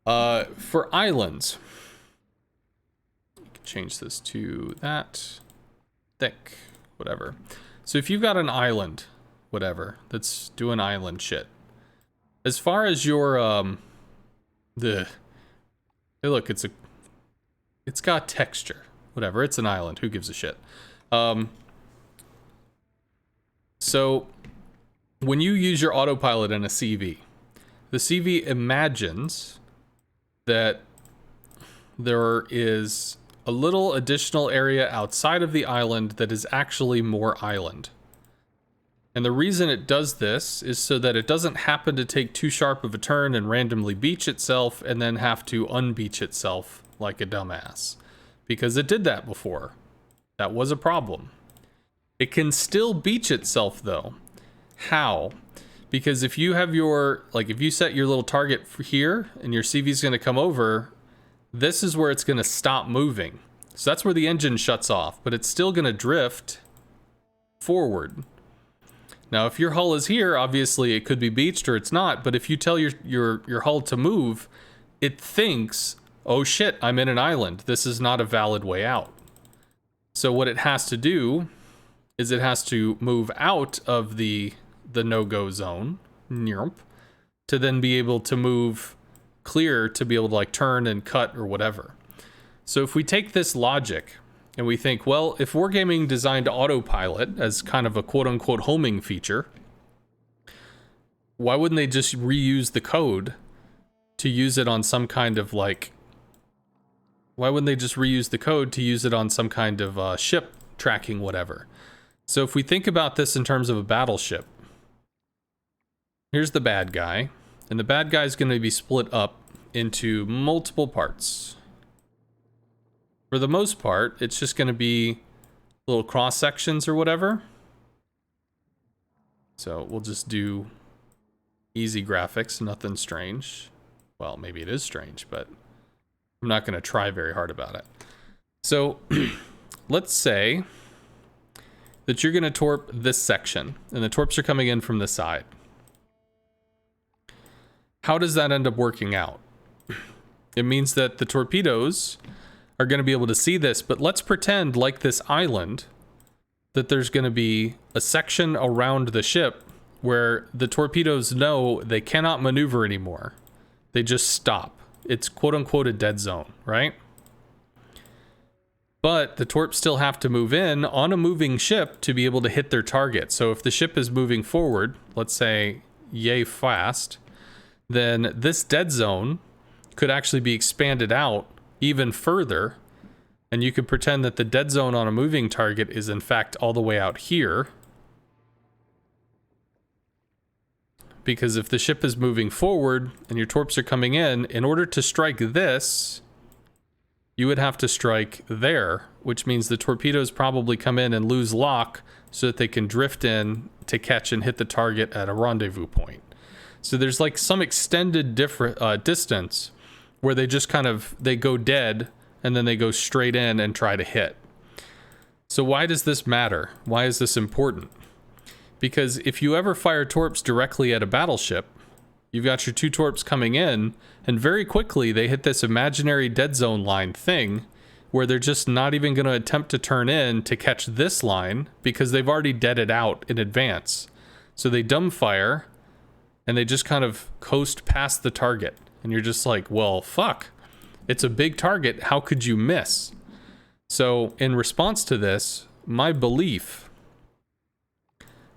For islands, you can change this to that, thick, whatever. So if you've got an island, whatever, that's doing island shit. As far as your, hey look, it's got texture, whatever, it's an island, who gives a shit? So when you use your autopilot in a CV, the CV imagines that there is a little additional area outside of the island that is actually more island. And the reason it does this is so that it doesn't happen to take too sharp of a turn and randomly beach itself and then have to unbeach itself like a dumbass. Because it did that before. That was a problem. It can still beach itself though. How? Because if you have your, like if you set your little target for here and your CV is going to come over, this is where it's going to stop moving. So that's where the engine shuts off, but it's still going to drift forward. Now, if your hull is here, obviously it could be beached or it's not, but if you tell your hull to move, it thinks, oh shit, I'm in an island. This is not a valid way out. So what it has to do is it has to move out of the no-go zone, to then be able to move clear to be able to like turn and cut or whatever. So if we take this logic and we think, well, if wargaming designed autopilot as kind of a quote-unquote homing feature, why wouldn't they just reuse the code to use it on some kind of like... Why wouldn't they just reuse the code to use it on some kind of ship tracking whatever? So if we think about this in terms of a battleship, here's the bad guy, and the bad guy is going to be split up into multiple parts. For the most part, it's just going to be little cross sections or whatever. So we'll just do easy graphics, nothing strange. Well, maybe it is strange, but I'm not going to try very hard about it. So let's say that you're going to torp this section, and the torps are coming in from the side. How does that end up working out? It means that the torpedoes are going to be able to see this, but let's pretend, like this island, that there's going to be a section around the ship where the torpedoes know they cannot maneuver anymore. They just stop. It's quote-unquote a dead zone, right? But the torps still have to move in on a moving ship to be able to hit their target. So if the ship is moving forward, let's say yay fast, then this dead zone could actually be expanded out even further. And you could pretend that the dead zone on a moving target is in fact all the way out here. Because if the ship is moving forward and your torps are coming in order to strike this, you would have to strike there, which means the torpedoes probably come in and lose lock so that they can drift in to catch and hit the target at a rendezvous point. So there's like some extended distance where they just kind of, they go dead and then they go straight in and try to hit. So why does this matter? Why is this important? Because if you ever fire torps directly at a battleship, you've got your two torps coming in, and very quickly they hit this imaginary dead zone line thing where they're just not even going to attempt to turn in to catch this line because they've already deaded out in advance. So they dumbfire and they just kind of coast past the target. And you're just like, well, fuck. It's a big target. How could you miss? So in response to this, my belief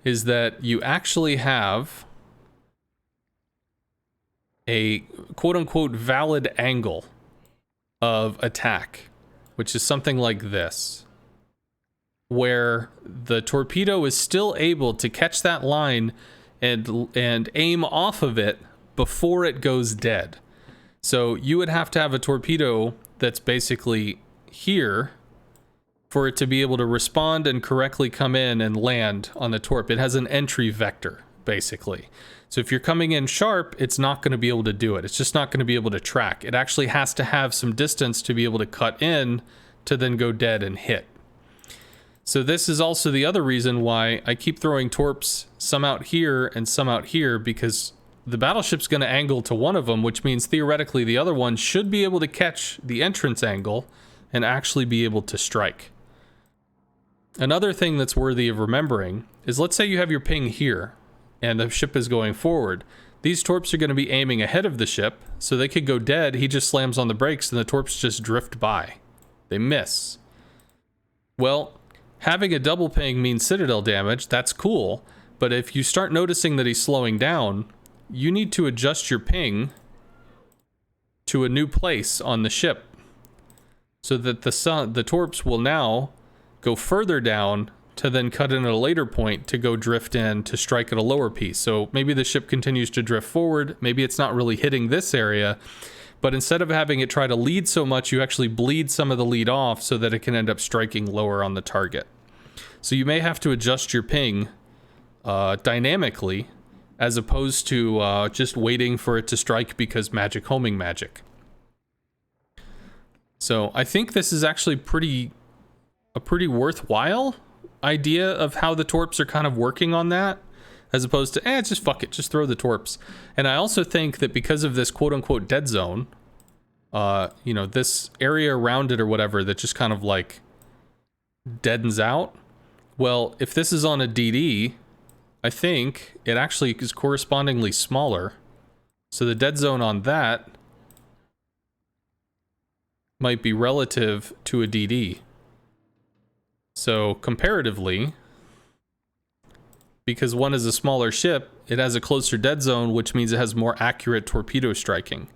is that you actually have a quote-unquote valid angle of attack, which is something like this, where the torpedo is still able to catch that line and aim off of it before it goes dead. So you would have to have a torpedo that's basically here for it to be able to respond and correctly come in and land on the torp. It has an entry vector, basically. So if you're coming in sharp, it's not going to be able to do it. It's just not going to be able to track. It actually has to have some distance to be able to cut in to then go dead and hit. So this is also the other reason why I keep throwing torps, some out here and some out here, because the battleship's going to angle to one of them, which means theoretically the other one should be able to catch the entrance angle and actually be able to strike. Another thing that's worthy of remembering is, let's say you have your ping here and the ship is going forward. These torps are going to be aiming ahead of the ship, so they could go dead. He just slams on the brakes and the torps just drift by. They miss. Well, having a double ping means citadel damage. That's cool. But if you start noticing that he's slowing down, you need to adjust your ping to a new place on the ship so that the torps will now go further down to then cut in at a later point to go drift in to strike at a lower piece. So maybe the ship continues to drift forward. Maybe it's not really hitting this area, but instead of having it try to lead so much, you actually bleed some of the lead off so that it can end up striking lower on the target. So you may have to adjust your ping dynamically, as opposed to just waiting for it to strike because magic homing magic. So I think this is actually a pretty worthwhile idea of how the torps are kind of working on that, as opposed to, just fuck it, just throw the torps. And I also think that because of this quote-unquote dead zone, you know, this area around it or whatever that just kind of like deadens out, well, if this is on a DD, I think it actually is correspondingly smaller. So the dead zone on that might be relative to a DD. So comparatively, because one is a smaller ship, it has a closer dead zone, which means it has more accurate torpedo striking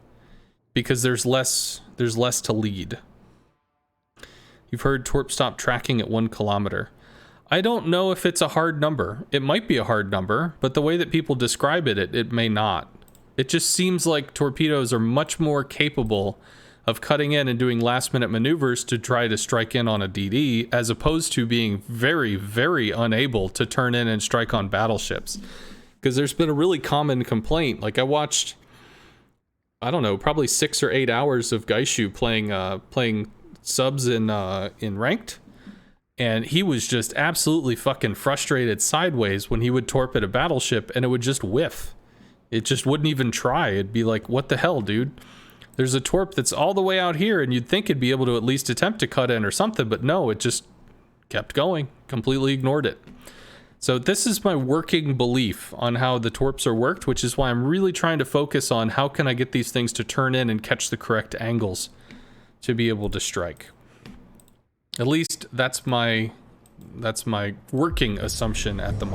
because there's less to lead. You've heard torp stop tracking at 1 kilometer. I don't know if it's a hard number. It might be a hard number, but the way that people describe it, it may not. It just seems like torpedoes are much more capable of cutting in and doing last-minute maneuvers to try to strike in on a DD, as opposed to being very, very unable to turn in and strike on battleships. Because there's been a really common complaint. Like, I watched, I don't know, probably 6 or 8 hours of Gaishu playing subs in ranked. And he was just absolutely fucking frustrated sideways when he would torp at a battleship and it would just whiff. It just wouldn't even try. It'd be like, what the hell, dude? There's a torp that's all the way out here and you'd think it'd be able to at least attempt to cut in or something, but no, it just kept going, completely ignored it. So this is my working belief on how the torps are worked, which is why I'm really trying to focus on how can I get these things to turn in and catch the correct angles to be able to strike. At least that's my working assumption at the moment.